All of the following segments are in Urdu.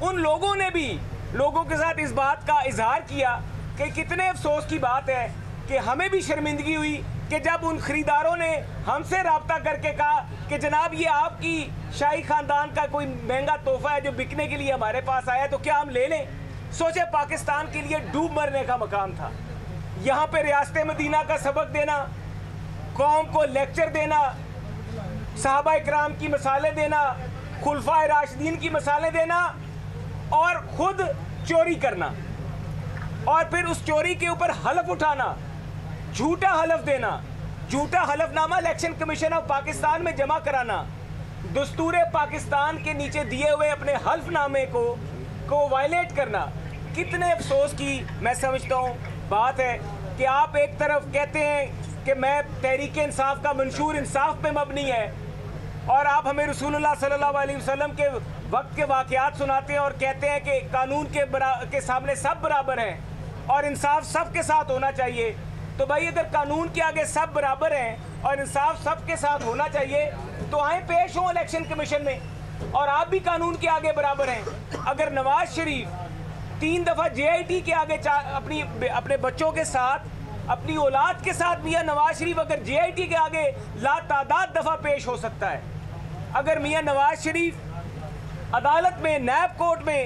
ان لوگوں نے بھی لوگوں کے ساتھ اس بات کا اظہار کیا کہ کتنے افسوس کی بات ہے کہ ہمیں بھی شرمندگی ہوئی کہ جب ان خریداروں نے ہم سے رابطہ کر کے کہا کہ جناب یہ آپ کی شاہی خاندان کا کوئی مہنگا تحفہ ہے جو بکنے کے لیے ہمارے پاس آیا ہے تو کیا ہم لے لیں. سوچے پاکستان کے لیے ڈوب مرنے کا مقام تھا. یہاں پہ ریاست مدینہ کا سبق دینا, قوم کو لیکچر دینا, صحابہ اکرام کی مثالیں دینا, خلفائے راشدین کی مثالیں دینا اور خود چوری کرنا اور پھر اس چوری کے اوپر حلف اٹھانا, جھوٹا حلف دینا, جھوٹا حلف نامہ الیکشن کمیشن آف پاکستان میں جمع کرانا, دستور پاکستان کے نیچے دیے ہوئے اپنے حلف نامے کو وائلیٹ کرنا. کتنے افسوس کی میں سمجھتا ہوں بات ہے کہ آپ ایک طرف کہتے ہیں کہ میں تحریک انصاف کا منشور انصاف پہ مبنی ہے اور آپ ہمیں رسول اللہ صلی اللہ علیہ وسلم کے وقت کے واقعات سناتے ہیں اور کہتے ہیں کہ قانون کے سامنے سب برابر ہیں اور انصاف سب کے ساتھ ہونا چاہیے. تو بھائی اگر قانون کے آگے سب برابر ہیں اور انصاف سب کے ساتھ ہونا چاہیے تو آئیں پیش ہوں الیکشن کمیشن میں اور آپ بھی قانون کے آگے برابر ہیں. اگر نواز شریف 3 دفعہ JIT کے آگے اپنے بچوں کے ساتھ اپنی اولاد کے ساتھ میاں نواز شریف اگر JIT کے آگے لاتعداد دفعہ پیش ہو سکتا ہے, اگر میاں نواز شریف عدالت میں نیب کورٹ میں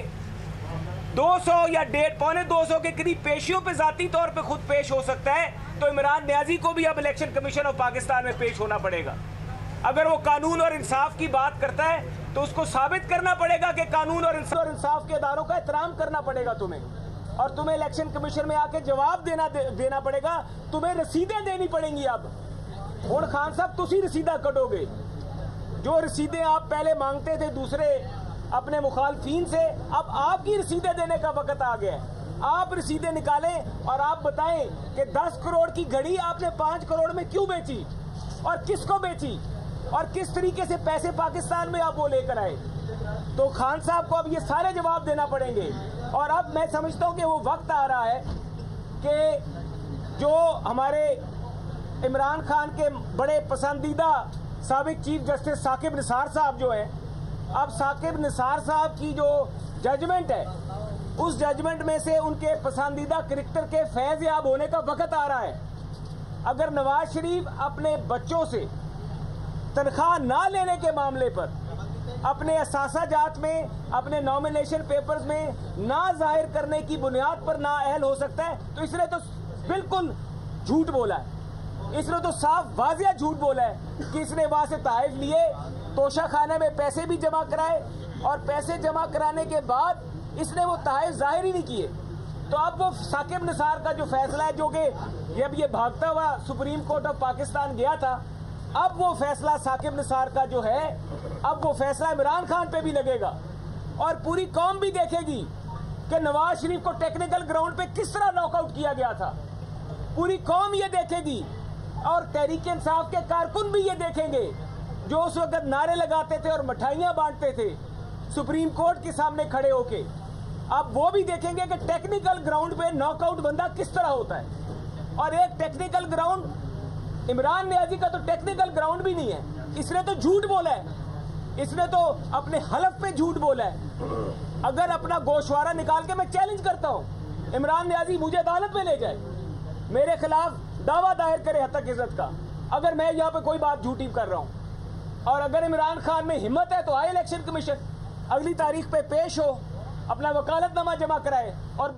200 یا 150 کے قریب پیشیوں پہ ذاتی طور پہ خود پیش ہو سکتا ہے تو عمران نیازی کو بھی اب الیکشن کمیشن آف پاکستان میں پیش ہونا پڑے گا. اگر وہ قانون اور انصاف کی بات کرتا ہے تو اس کو ثابت کرنا پڑے گا کہ قانون اور انصاف کے اداروں کا احترام کرنا پڑے گا تمہیں, اور تمہیں الیکشن کمیشن میں آ کے جواب دینا پڑے گا. تمہیں رسیدیں دینی پڑیں گی. اب ہن خان صاحب تسی رسیدہ کٹو گے, جو رسیدیں آپ پہلے مانگتے تھے دوسرے اپنے مخالفین سے, اب آپ کی رسیدیں دینے کا وقت آ گیا ہے. آپ رسیدیں نکالیں اور آپ بتائیں کہ 10 کروڑ کی گھڑی آپ نے 5 کروڑ میں کیوں بیچی اور کس کو بیچی اور کس طریقے سے پیسے پاکستان میں آپ وہ لے کر آئے. تو خان صاحب کو اب یہ سارے جواب دینا پڑیں گے. اور اب میں سمجھتا ہوں کہ وہ وقت آ رہا ہے کہ جو ہمارے عمران خان کے بڑے پسندیدہ سابق چیف جسٹس ثاقب نثار صاحب جو ہیں, اب ثاقب نثار صاحب کی جو ججمنٹ ہے اس ججمنٹ میں سے ان کے پسندیدہ کرکٹر کے فیض یاب ہونے کا وقت آ رہا ہے. اگر نواز شریف اپنے بچوں سے تنخواہ نہ لینے کے معاملے پر اپنے اثاثہ جات میں اپنے نامینیشن پیپرز میں نہ ظاہر کرنے کی بنیاد پر نااہل ہو سکتا ہے تو اس نے تو بالکل جھوٹ بولا ہے. اس نے تو صاف واضح جھوٹ بولا ہے کہ اس نے وہاں سے تحائف لیے, توشہ خانے میں پیسے بھی جمع کرائے اور پیسے جمع کرانے کے بعد اس نے وہ تحائف ظاہر ہی نہیں کیے. تو اب وہ ثاقب نثار کا جو فیصلہ ہے جو کہ جب یہ بھاگتا ہوا سپریم کورٹ آف پاکستان گیا تھا, اب وہ فیصلہ ثاقب نثار کا جو ہے اب وہ فیصلہ عمران خان پہ بھی لگے گا اور پوری قوم بھی دیکھے گی کہ نواز شریف کو ٹیکنیکل گراؤنڈ پہ کس طرح ناک آؤٹ کیا گیا تھا. پوری قوم یہ دیکھے گی اور تحریک انصاف کے کارکن بھی یہ دیکھیں گے جو اس وقت نعرے لگاتے تھے اور مٹھائیاں بانٹتے تھے سپریم کورٹ کے سامنے کھڑے ہو کے. اب وہ بھی دیکھیں گے کہ ٹیکنیکل گراؤنڈ پہ ناک آؤٹ بندہ کس طرح ہوتا ہے. اور ایک ٹیکنیکل گراؤنڈ عمران نیازی کا تو ٹیکنیکل گراؤنڈ بھی نہیں ہے. اس نے تو جھوٹ بولا ہے, اس نے تو اپنے حلف پہ جھوٹ بولا ہے. اگر اپنا گوشوارہ نکال کے میں چیلنج کرتا ہوں عمران نیازی مجھے عدالت میں لے جائے, میرے خلاف دعویٰ دائر کرے حتک عزت کا, اگر میں یہاں پہ کوئی بات جھوٹی کر رہا ہوں. اور اگر عمران خان میں ہمت ہے تو آئے الیکشن کمیشن, اگلی تاریخ پہ پیش ہو, اپنا وکالت نامہ جمع کرائے اور